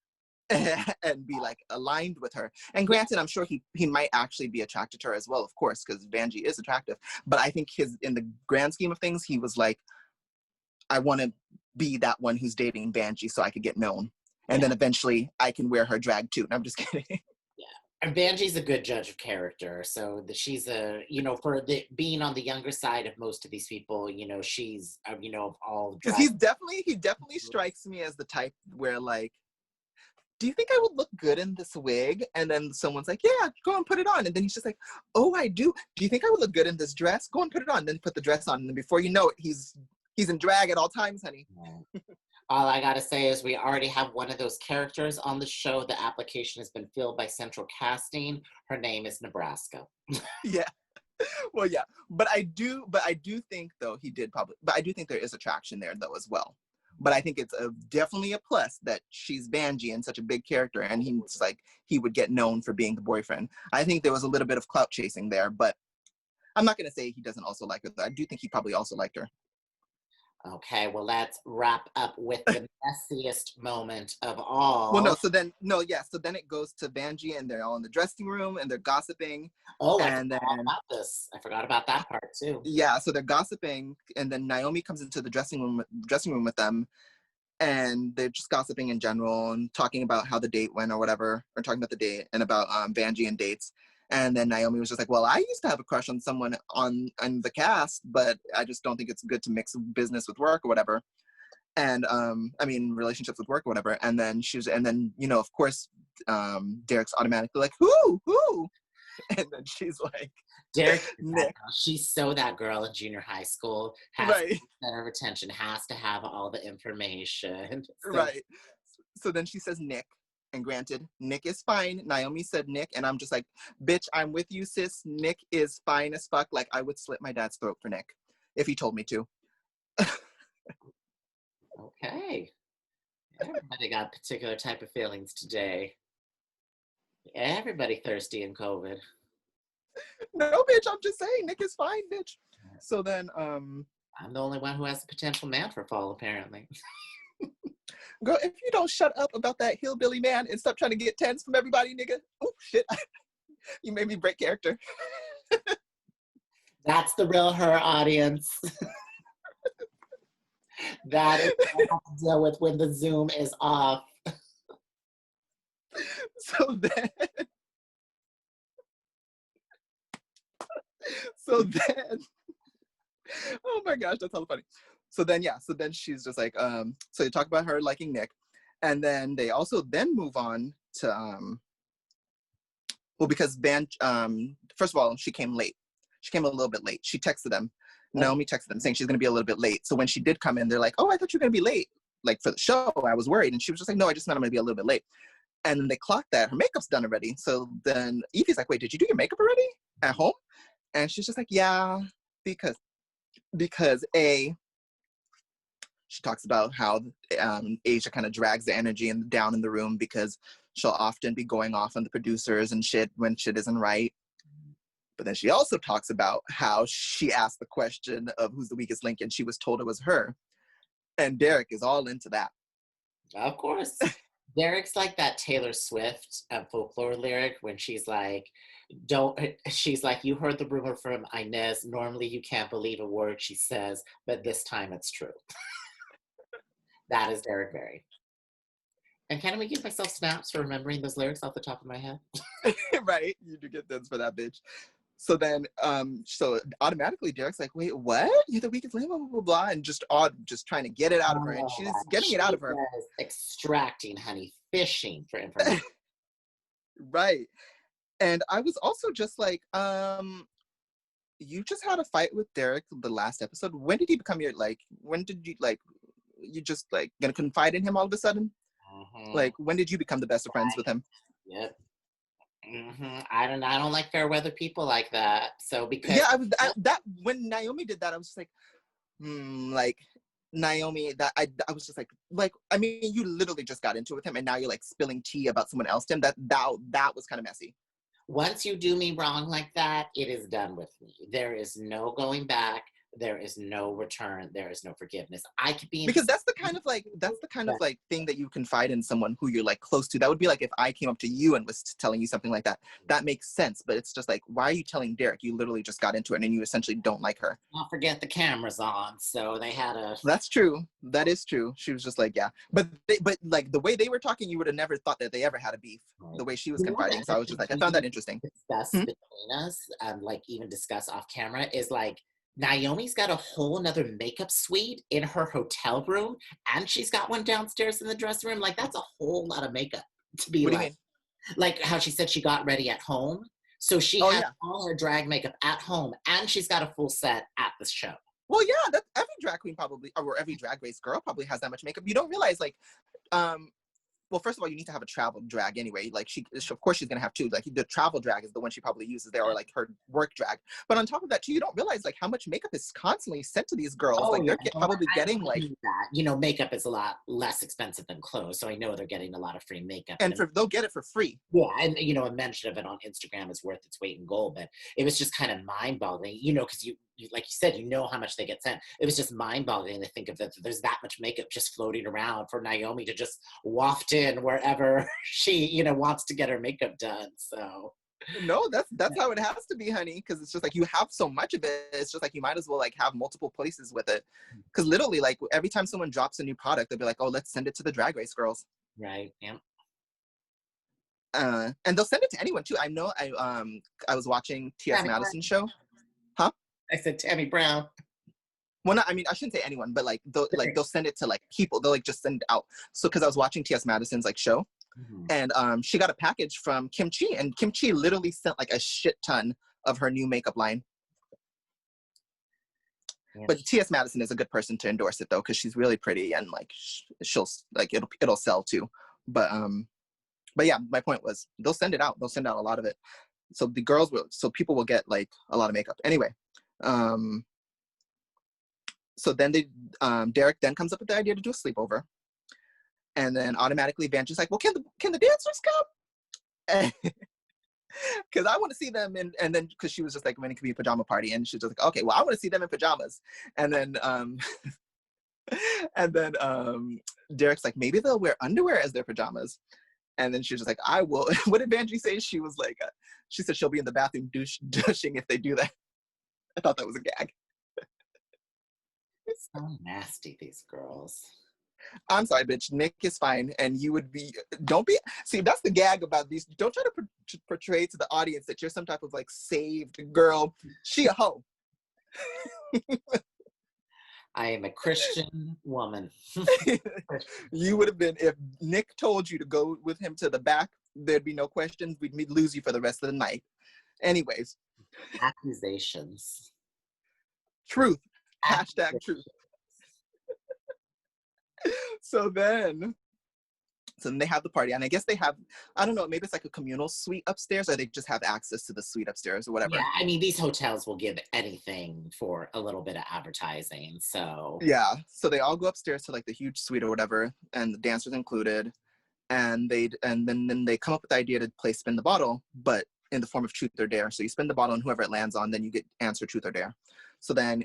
and be like aligned with her. And granted, I'm sure he might actually be attracted to her as well, of course, because Vangie is attractive. But I think in the grand scheme of things, he was like, I want to be that one who's dating Vangie so I could get known. And then eventually I can wear her drag too. I'm just kidding. And Vangie's a good judge of character, so she's being on the younger side of most of these people, you know, she's of all. Because he definitely strikes me as the type where like do you think I would look good in this wig? And then someone's like, yeah, go and put it on. And then he's just like, oh, I do. Do you think I would look good in this dress? Go and put it on. And then put the dress on. And then before you know it, he's in drag at all times, honey. Yeah. All I gotta say is we already have one of those characters on the show. The application has been filled by Central Casting. Her name is Nebraska. Yeah. Well, yeah. But I do think, though, but I do think there is attraction there, though, as well. But I think it's definitely a plus that she's Vangie and such a big character, and he's like, he would get known for being the boyfriend. I think there was a little bit of clout chasing there, but I'm not going to say he doesn't also like her. I do think he probably also liked her. Okay, well, let's wrap up with the messiest moment of all. Well, so then it goes to Vangie, and they're all in the dressing room, and they're gossiping. Oh, I forgot about this. I forgot about that part, too. Yeah, so they're gossiping, and then Naomi comes into the dressing room with them, and they're just gossiping in general, and talking about how the date went or whatever, or talking about the date, and about Vangie and dates. And then Naomi was just like, well, I used to have a crush on someone on the cast, but I just don't think it's good to mix business with work or whatever. And relationships with work or whatever. And then of course, Derek's automatically like, who? And then she's like, Derek, Nick. She's so that girl in junior high school. Right. Center of attention, has to have all the information. Right. So then she says Nick. And granted, Nick is fine. Naomi said Nick, and I'm just like, bitch, I'm with you, sis. Nick is fine as fuck. Like, I would slit my dad's throat for Nick if he told me to. Okay. Everybody got a particular type of feelings today. Everybody thirsty in COVID. No, bitch, I'm just saying, Nick is fine, bitch. So then, I'm the only one who has the potential man for fall, apparently. Girl, if you don't shut up about that hillbilly man and stop trying to get tens from everybody, nigga. Oh, shit. You made me break character. That's the real her, audience. That is what I have to deal with when the Zoom is off. So then, oh my gosh, that's hella funny. So then she's just like, so they talk about her liking Nick. And then they also then move on to, because first of all, she came late. She came a little bit late. She texted them. Naomi texted them saying she's going to be a little bit late. So when she did come in, they're like, oh, I thought you were going to be late, like for the show. I was worried. And she was just like, no, I just meant I'm going to be a little bit late. And then they clocked that. Her makeup's done already. So then Evie's like, wait, did you do your makeup already at home? And she's just like, yeah, because she talks about how Asia kind of drags the energy down in the room because she'll often be going off on the producers and shit when shit isn't right. But then she also talks about how she asked the question of who's the weakest link and she was told it was her. And Derek is all into that. Of course. Derek's like that Taylor Swift folklore lyric when she's like, you heard the rumor from Inez. Normally you can't believe a word she says, but this time it's true. That is Derek Barry. And can we give myself snaps for remembering those lyrics off the top of my head? Right? You do get those for that, bitch. So then, so automatically Derek's like, wait, what? You're the weakest link, blah, blah, blah, blah. And just trying to get it out of her. And she's getting it out of her. Extracting, honey, fishing for information. Right. And I was also just like, you just had a fight with Derek the last episode. When did he become you just like gonna confide in him all of a sudden? Mm-hmm. Like, when did you become the best of friends with him? Yep. Mm-hmm. I don't like fair weather people like that. So because when Naomi did that, I was just like, like Naomi. That I was just like I mean, you literally just got into it with him, and now you're like spilling tea about someone else. Tim, that was kind of messy. Once you do me wrong like that, it is done with me. There is no going back. There is no return. There is no forgiveness. I could be because that's the kind of thing that you confide in someone who you're like close to. That would be like if I came up to you and was telling you something like that. That makes sense, but it's just like, why are you telling Derek? You literally just got into it and you essentially don't like her. Don't forget the camera's on, so they had a. That's true. That is true. She was just like, yeah, but like the way they were talking, you would have never thought that they ever had a beef. Right. The way she was confiding, so I was just like, I found that interesting. Discuss between us, like even discuss off camera is like. Naomi's got a whole another makeup suite in her hotel room, and she's got one downstairs in the dressing room. Like, that's a whole lot of makeup. to be What do you mean? like how she said she got ready at home. So she Oh has yeah. all her drag makeup at home, and she's got a full set at the show. Well, yeah, that every drag queen probably, or every drag race girl probably has that much makeup. You don't realize, like, um, well, first of all, you need to have a travel drag anyway. Like of course, she's gonna have two. Like the travel drag is the one she probably uses there, or like her work drag. But on top of that, too, you don't realize like how much makeup is constantly sent to these girls. Oh Like yeah, they're no, probably I getting like, knew that. You know, makeup is a lot less expensive than clothes, so I know they're getting a lot of free makeup. and they'll get it for free. Yeah, and you know, a mention of it on Instagram is worth its weight in gold. But it was just kind of mind-boggling, you know, because you, like you said, you know how much they get sent. It was just mind-boggling to think of that there's that much makeup just floating around for Naomi to just waft in wherever she, you know, wants to get her makeup done. So No, that's how it has to be, honey. Because it's just like you have so much of it. It's just like you might as well like have multiple places with it. Because literally, like every time someone drops a new product, they'll be like, "Oh, let's send it to the Drag Race girls." right, yeah. And they'll send it to anyone too. I know. I was watching T.S. Tammy Madison Brown. show. Huh? I said Tammy Brown. Well, not, I mean, I shouldn't say anyone, but they'll send it to like people. They'll like just send it out. So because I was watching T.S. Madison's like show, Mhm. and she got a package from Kim Chi, and Kim Chi literally sent like a shit ton of her new makeup line. Yeah. But T.S. Madison is a good person to endorse it though, because she's really pretty and like she'll like it'll sell too. But yeah, my point was they'll send it out. They'll send out a lot of it. So the girls will, so people will get like a lot of makeup. Anyway, so then Derek then comes up with the idea to do a sleepover, and then automatically Vangie's like, well, can the dancers come? Because I want to see them and then because she was just like, when it could be a pajama party, and she's just like, okay, well, I want to see them in pajamas, and then and then Derek's like, maybe they'll wear underwear as their pajamas. And then she was just like, I will. What did Vangie say? She was like, she said she'll be in the bathroom douching if they do that. I thought that was a gag. It's so nasty, these girls. I'm sorry, bitch. Nick is fine. And you would be, don't be, see, that's the gag about these. Don't try to portray to the audience that you're some type of like saved girl. She a hoe. I am a Christian woman. You would have been, if Nick told you to go with him to the back, there'd be no questions. We'd lose you for the rest of the night. Anyways. Accusations. Truth. Hashtag truth. So then they have the party, and I guess they have, I don't know, maybe it's like a communal suite upstairs, or they just have access to the suite upstairs or whatever. Yeah, I mean, these hotels will give anything for a little bit of advertising, so. Yeah, so they all go upstairs to like the huge suite or whatever, and the dancers included, and then they come up with the idea to play spin the bottle, but in the form of truth or dare. So you spin the bottle, and whoever it lands on, then you get answer truth or dare. So then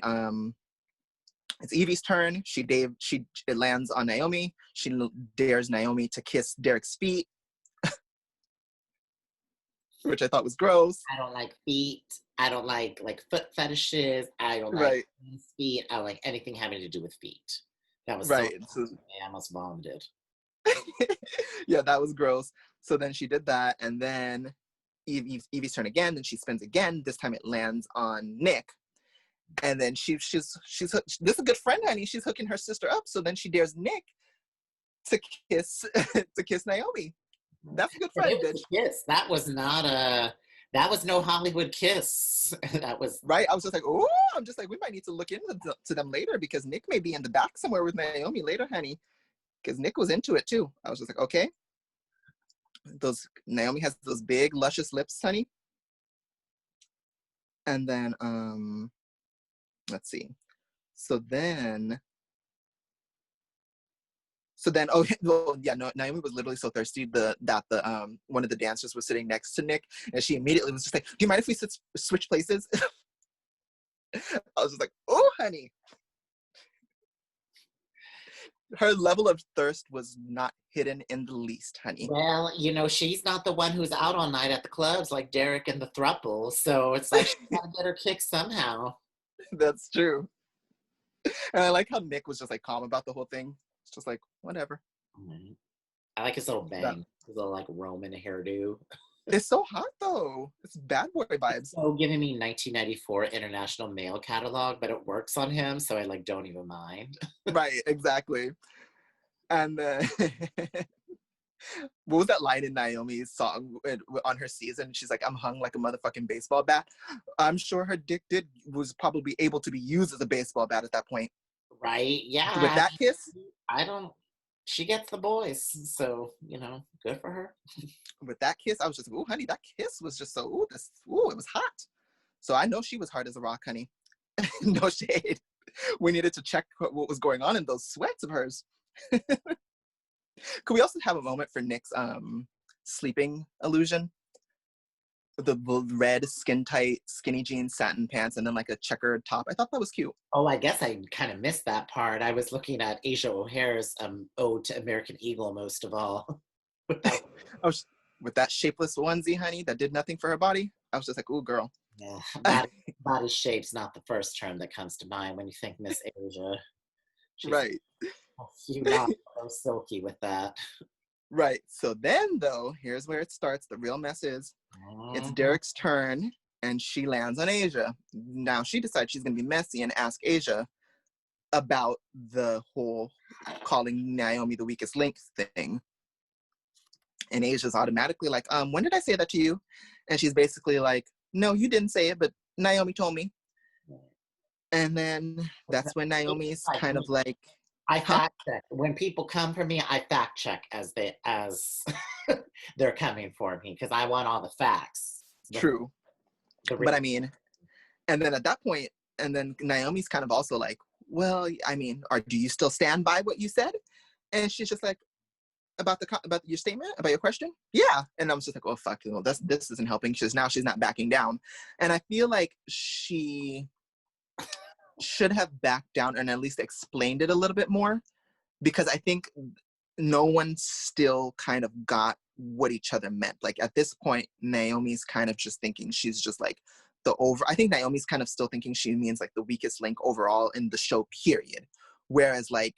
it's Evie's turn. It lands on Naomi. She dares Naomi to kiss Derek's feet, which I thought was gross. I don't like feet. I don't like foot fetishes. I don't like feet. I don't like anything having to do with feet. That was right. So I almost vomited. Yeah, that was gross. So then she did that, and then Evie's turn again. Then she spins again. This time it lands on Nick. And then she's this is a good friend, honey. She's hooking her sister up. So then she dares Nick to kiss Naomi. That's a good friend, bitch. Yes, that was no Hollywood kiss. That was right. I was just like, oh, I'm just like, we might need to look into them later, because Nick may be in the back somewhere with Naomi later, honey. Because Nick was into it too. I was just like, okay. Naomi has those big luscious lips, honey. And then let's see. So then, oh well, yeah, no, Naomi was literally so thirsty that one of the dancers was sitting next to Nick, and she immediately was just like, "Do you mind if we switch places?" I was just like, "Oh, honey." Her level of thirst was not hidden in the least, honey. Well, you know, she's not the one who's out all night at the clubs like Derek and the throuple, so it's like she's gotta get her kick somehow. That's true. And I like how Nick was just like calm about the whole thing. It's just like, whatever. Mm-hmm. I like his little bang, his little like Roman hairdo. It's so hot though. It's bad boy vibes. So giving me 1994 International Male Catalog, but it works on him, so I like don't even mind. Right, exactly. And What was that line in Naomi's song on her season? She's like, I'm hung like a motherfucking baseball bat. I'm sure her dick was probably able to be used as a baseball bat at that point. Right? With Yeah. that kiss, I don't. She gets the boys, so good for her. I was just, ooh, honey, that kiss was just so, it was hot. So I know she was hard as a rock, honey. No shade. We needed to check what was going on in those sweats of hers. Could we also have a moment for Nick's sleeping illusion? The red skin tight skinny jeans, satin pants, and then like a checkered top. I thought that was cute. Oh, I guess I kind of missed that part. I was looking at Asia O'Hare's ode to American Eagle most of all. With that shapeless onesie, honey, that did nothing for her body. I was just like, ooh, girl. Yeah, body shape's not the first term that comes to mind when you think Miss Asia. She's right. a few not so silky with that. Right. So then, though, here's where it starts. The real mess is it's Derek's turn, and she lands on Asia. Now she decides she's going to be messy and ask Asia about the whole calling Naomi the weakest link thing. And Asia's automatically like, when did I say that to you? And she's basically like, no, you didn't say it, but Naomi told me. And then that's when Naomi's kind of like, I fact check. When people come for me, I fact check as they're coming for me because I want all the facts. True. But I mean, and then at that point, and then Naomi's kind of also like, well, I mean, do you still stand by what you said? And she's just like, about your statement, about your question? Yeah. And I was just like, oh, fuck, this isn't helping. Now she's not backing down. And I feel like she should have backed down and at least explained it a little bit more, because I think no one still kind of got what each other meant. Like at this point, Naomi's kind of just thinking she's just like I think Naomi's kind of still thinking she means like the weakest link overall in the show, period. Whereas like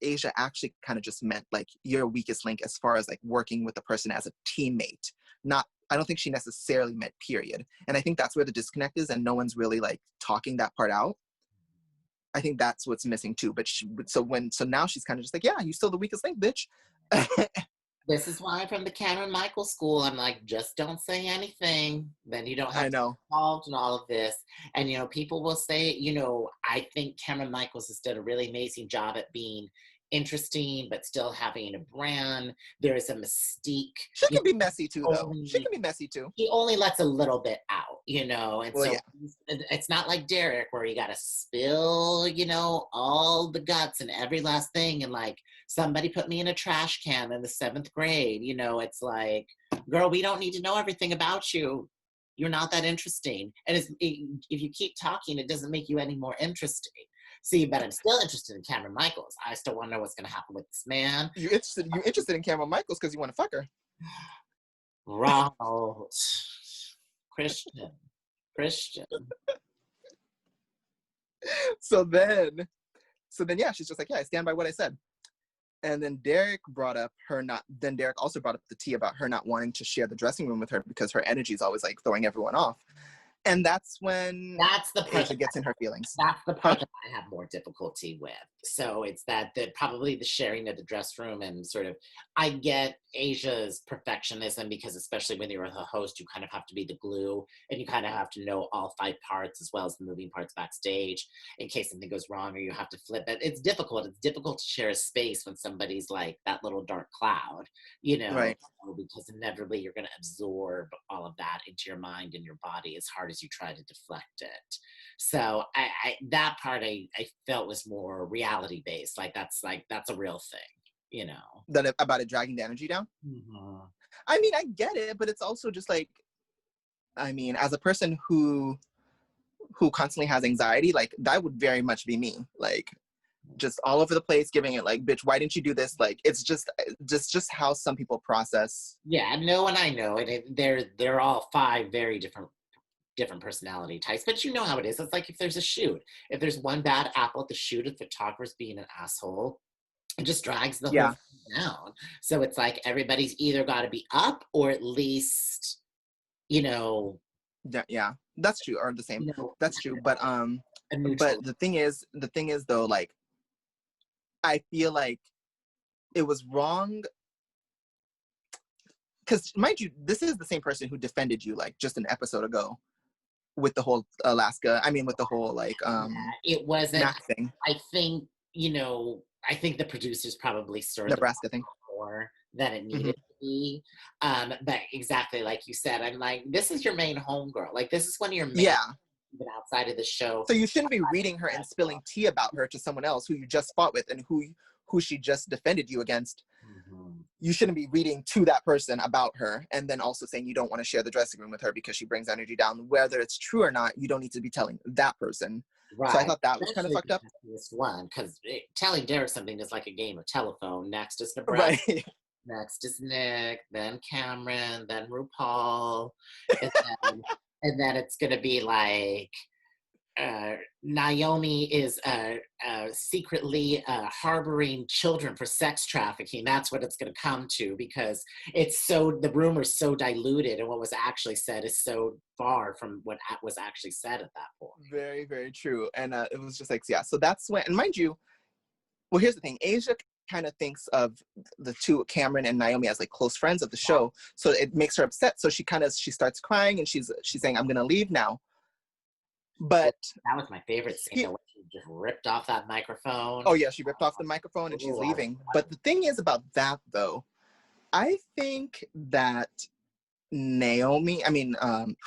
Asia actually kind of just meant like your weakest link as far as like working with a person as a teammate. I don't think she necessarily meant period. And I think that's where the disconnect is, and no one's really like talking that part out. I think that's what's missing too. But so now she's kind of just like, yeah, you still the weakest link, bitch. This is why from the Cameron Michaels school, I'm like, just don't say anything. Then you don't have to be involved in all of this. And, people will say, I think Cameron Michaels has done a really amazing job at being interesting, but still having a brand. There is a mystique. She can be messy too, though. She can be messy too. He only lets a little bit out, and well, so yeah. It's not like Derek where you got to spill, all the guts and every last thing. And like, somebody put me in a trash can in the 7th grade, it's like, girl, we don't need to know everything about you. You're not that interesting. And if you keep talking, it doesn't make you any more interesting. See, but I'm still interested in Cameron Michaels. I still want to know what's going to happen with this man. You're interested in Cameron Michaels because you want to fuck her. Ronald. Christian. So then, yeah, she's just like, yeah, I stand by what I said. And then Derek also brought up the tea about her not wanting to share the dressing room with her because her energy is always like throwing everyone off. And that's when Asia gets in her feelings. That's the part that I have more difficulty with. So it's that probably the sharing of the dress room, and sort of, I get Asia's perfectionism because especially when you're the host, you kind of have to be the glue and you kind of have to know all 5 parts as well as the moving parts backstage in case something goes wrong or you have to flip it. It's difficult. It's difficult to share a space when somebody's like that little dark cloud, right. Because inevitably you're going to absorb all of that into your mind and your body as hard as you try to deflect it. So that part I felt was more reality based. Like that's a real thing, That about it dragging the energy down. Mm-hmm. I mean, I get it, but it's also just like, I mean, as a person who constantly has anxiety, like that would very much be me. Like just all over the place, giving it like, bitch, why didn't you do this? Like, it's just how some people process. Yeah, no, and I know it. They're all 5 very different personality types, but you know how it is. It's like if there's a shoot, if there's one bad apple at the shoot, the photographer's being an asshole, it just drags the whole thing down. So it's like everybody's either got to be up or at least, Yeah, that's true. Or the same. That's true. But the thing is though, like, I feel like it was wrong. Because mind you, this is the same person who defended you like just an episode ago with the whole with the whole like it wasn't. Mac thing. I think, I think the producers probably stirred the Nebraska thing more than it needed to be. But exactly like you said, I'm like, this is your main homegirl. Like, this is one of your main, even outside of the show. So you shouldn't be reading her and spilling tea about her to someone else who you just fought with and who she just defended you against. You shouldn't be reading to that person about her and then also saying you don't want to share the dressing room with her because she brings energy down. Whether it's true or not, you don't need to be telling that person. Right. So I thought that was kind of fucked up. This one, because telling Derek something is like a game of telephone. Next is Nebraska. Right. Next is Nick, then Cameron, then RuPaul, and then it's gonna be like Naomi is secretly harboring children for sex trafficking. That's what it's going to come to, because the rumor's so diluted and what was actually said is so far from what was actually said at that point. Very, very true. And it was just like, yeah, so that's when, and mind you, well, here's the thing. Asia kind of thinks of the two, Cameron and Naomi, as like close friends of the show. So it makes her upset. So she starts crying and she's saying, I'm going to leave now. But that was my favorite scene. When she just ripped off that microphone. Oh yeah, she ripped off the microphone and she's leaving. But the thing is about that though, I think that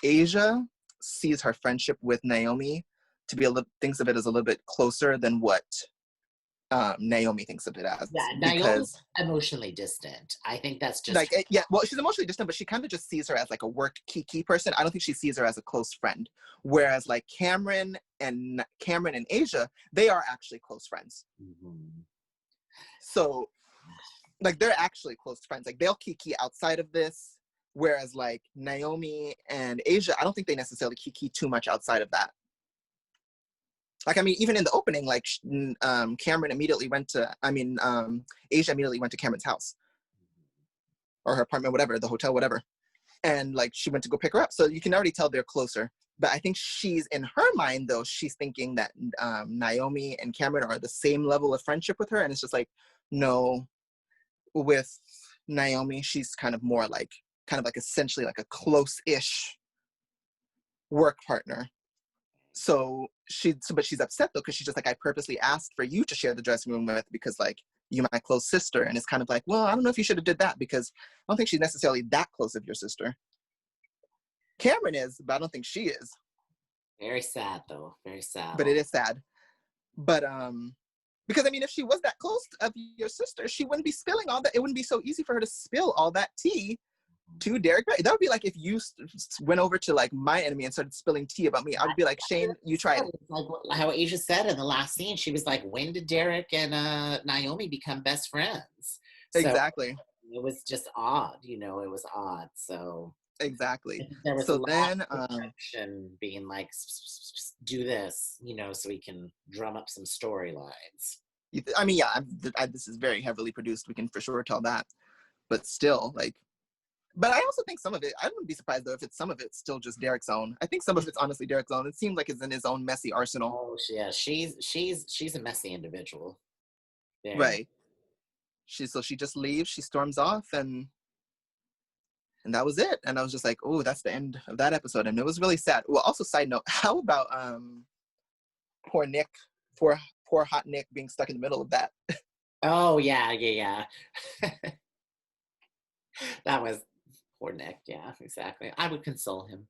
Asia sees her friendship with Naomi to be thinks of it as a little bit closer than what Naomi thinks of it as. Yeah, Naomi's emotionally distant. I think that's just like well, she's emotionally distant, but she kind of just sees her as like a work kiki person. I don't think she sees her as a close friend. Whereas like Cameron and Asia, they are actually close friends. So like they're actually close friends. Like they'll kiki outside of this. Whereas like Naomi and Asia, I don't think they necessarily kiki too much outside of that. Like, I mean, even in the opening, like, Asia immediately went to Cameron's house. Or her apartment, whatever, the hotel, whatever. And, like, she went to go pick her up. So you can already tell they're closer. But I think in her mind, though, she's thinking that Naomi and Cameron are the same level of friendship with her. And it's just like, no, with Naomi, she's kind of essentially like a close-ish work partner. But she's upset though, because she's just like, I purposely asked for you to share the dressing room with because like you're my close sister. And it's kind of like, well, I don't know if you should have did that because I don't think she's necessarily that close of your sister. Cameron is, but I don't think she is. Very sad though. Very sad. But it is sad. But because I mean, if she was that close of your sister, she wouldn't be spilling all that. It wouldn't be so easy for her to spill all that tea to Derek. That would be like if you went over to like my enemy and started spilling tea about me. I'd be like, Shane, you try it. Like how Asia said in the last scene, she was like, when did Derek and Naomi become best friends? So exactly. It was just odd, it was odd. So exactly. There was so then being like, do this, so we can drum up some storylines. I mean, yeah, this is very heavily produced. We can for sure tell that. But still, like, but I also think some of it, I wouldn't be surprised though if some of it's still just Derek's own. I think some of it's honestly Derek's own. It seems like it's in his own messy arsenal. Oh yeah, she's a messy individual. Very. Right. She just leaves, she storms off, and that was it. And I was just like, oh, that's the end of that episode. And it was really sad. Well, also side note, how about poor Nick, poor hot Nick being stuck in the middle of that? Oh yeah. That was poor Nick. Yeah, exactly. I would console him.